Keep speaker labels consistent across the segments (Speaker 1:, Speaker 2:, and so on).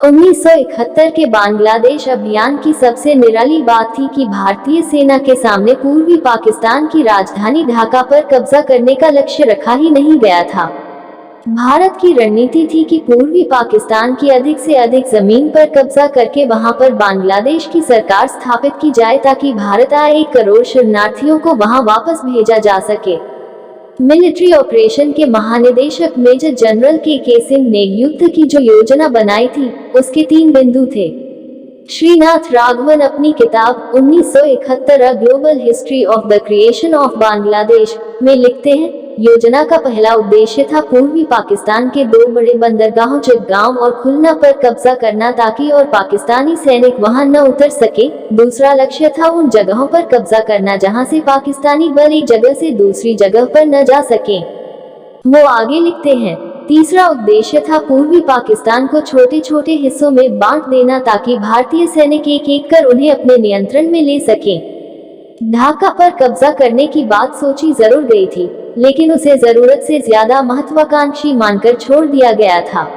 Speaker 1: 1971 के बांग्लादेश अभियान की सबसे निराली बात थी कि भारतीय सेना के सामने पूर्वी पाकिस्तान की राजधानी ढाका पर कब्जा करने का लक्ष्य रखा ही नहीं गया था। भारत की रणनीति थी कि पूर्वी पाकिस्तान की अधिक से अधिक जमीन पर कब्जा करके वहां पर बांग्लादेश की सरकार स्थापित की जाए ताकि भारत आए 1 करोड़ शरणार्थियों को वहां वापस भेजा जा सके। मिलिट्री ऑपरेशन के महानिदेशक मेजर जनरल के सिंह ने युद्ध की जो योजना बनाई थी उसके 3 बिंदु थे। श्रीनाथ राघवन अपनी किताब 1971 a global history of the creation of Bangladesh में लिखते हैं, योजना का पहला उद्देश्य था पूर्वी पाकिस्तान के 2 बड़े बंदरगाहों चिटगांव और खुलना पर कब्जा करना ताकि और पाकिस्तानी सैनिक वहां न उतर सके। दूसरा लक्ष्य था उन जगहों पर कब्जा करना जहां से पाकिस्तानी बल एक जगह से दूसरी जगह पर न जा सके। वो आगे लिखते हैं, तीसरा उद्देश्य था पूर्वी पाकिस्तान को छोटे छोटे हिस्सों में बांट देना ताकि भारतीय सैनिक एक एक कर उन्हें अपने नियंत्रण में ले सकें। ढाका पर कब्जा करने की बात सोची जरूर गई थी, लेकिन उसे जरूरत से ज्यादा महत्वाकांक्षी मानकर छोड़ दिया गया था।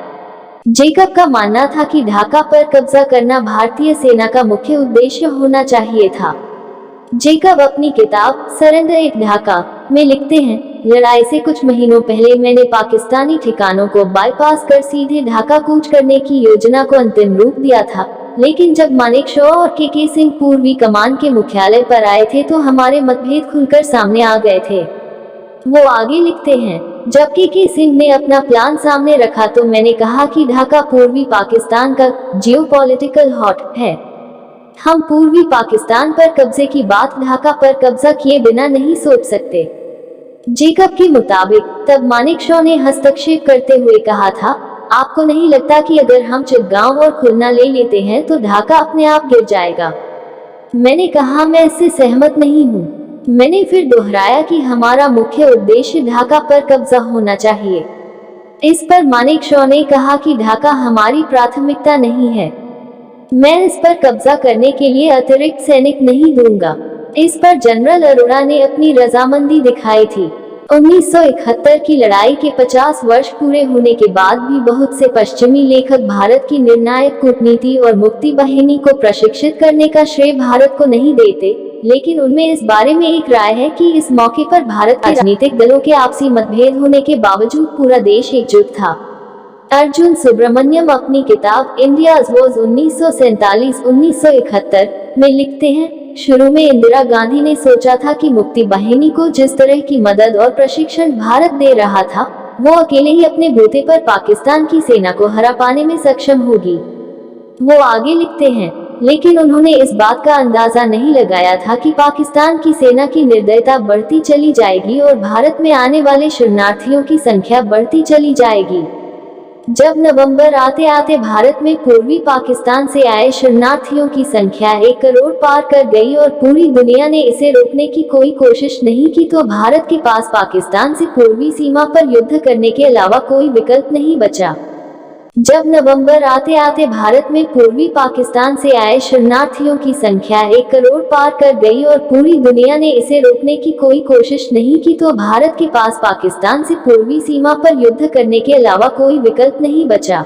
Speaker 1: जेकब का मानना था कि ढाका पर कब्जा करना भारतीय सेना का मुख्य उद्देश्य होना चाहिए था। जेकब अपनी किताब सरेंडर एट ढाका में लिखते हैं, लड़ाई से कुछ महीनों पहले मैंने पाकिस्तानी ठिकानों को बाईपास कर सीधे ढाका कूच करने की योजना को अंतिम रूप दिया था, लेकिन जब मानेकशॉ और के सिंह पूर्वी कमान के मुख्यालय पर आए थे तो हमारे मतभेद खुलकर सामने आ गए थे। वो आगे लिखते हैं, जब के सिंह ने अपना प्लान सामने रखा तो मैंने कहा कि ढाका पूर्वी पाकिस्तान का जियोपॉलिटिकल हॉट है। हम पूर्वी पाकिस्तान पर कब्जे की बात ढाका पर कब्जा किए बिना नहीं सोच सकते। जेकब के मुताबिक तब मानेकशॉ ने हस्तक्षेप करते हुए कहा था, आपको नहीं लगता कि अगर हम चिटगांव और खुलना ले लेते हैं तो ढाका अपने आप गिर जाएगा? मैंने कहा, मैं इससे सहमत नहीं हूँ। मैंने फिर दोहराया कि हमारा मुख्य उद्देश्य ढाका पर कब्जा होना चाहिए। इस पर मानेकशॉ ने कहा कि ढाका हमारी प्राथमिकता नहीं है, मैं इस पर कब्जा करने के लिए अतिरिक्त सैनिक नहीं दूंगा। इस पर जनरल अरोड़ा ने अपनी रजामंदी दिखाई थी। 1971 की लड़ाई के 50 वर्ष पूरे होने के बाद भी बहुत से पश्चिमी लेखक भारत की निर्णायक कूटनीति और मुक्ति वाहिनी को प्रशिक्षित करने का श्रेय भारत को नहीं देते, लेकिन उनमें इस बारे में एक राय है कि इस मौके पर भारत के राजनीतिक दलों के आपसी मतभेद होने के बावजूद पूरा देश एकजुट था। अर्जुन सुब्रमण्यम अपनी किताब इंडियाज़ वॉज 1947-1971 में लिखते हैं, शुरू में इंदिरा गांधी ने सोचा था कि मुक्ति वाहिनी को जिस तरह की मदद और प्रशिक्षण भारत दे रहा था, वो अकेले ही अपने बूते पर पाकिस्तान की सेना को हरा पाने में सक्षम होगी। वो आगे लिखते हैं, लेकिन उन्होंने इस बात का अंदाजा नहीं लगाया था कि पाकिस्तान की सेना की निर्दयता बढ़ती चली जाएगी और भारत में आने वाले शरणार्थियों की संख्या बढ़ती चली जाएगी। जब नवंबर आते आते भारत में पूर्वी पाकिस्तान से आए शरणार्थियों की संख्या 1 करोड़ पार कर गई और पूरी दुनिया ने इसे रोकने की कोई कोशिश नहीं की तो भारत के पास पाकिस्तान से पूर्वी सीमा पर युद्ध करने के अलावा कोई विकल्प नहीं बचा। जब नवंबर आते आते भारत में पूर्वी पाकिस्तान से आए शरणार्थियों की संख्या 1 करोड़ पार कर गई और पूरी दुनिया ने इसे रोकने की कोई कोशिश नहीं की तो भारत के पास पाकिस्तान से पूर्वी सीमा पर युद्ध करने के अलावा कोई विकल्प नहीं बचा।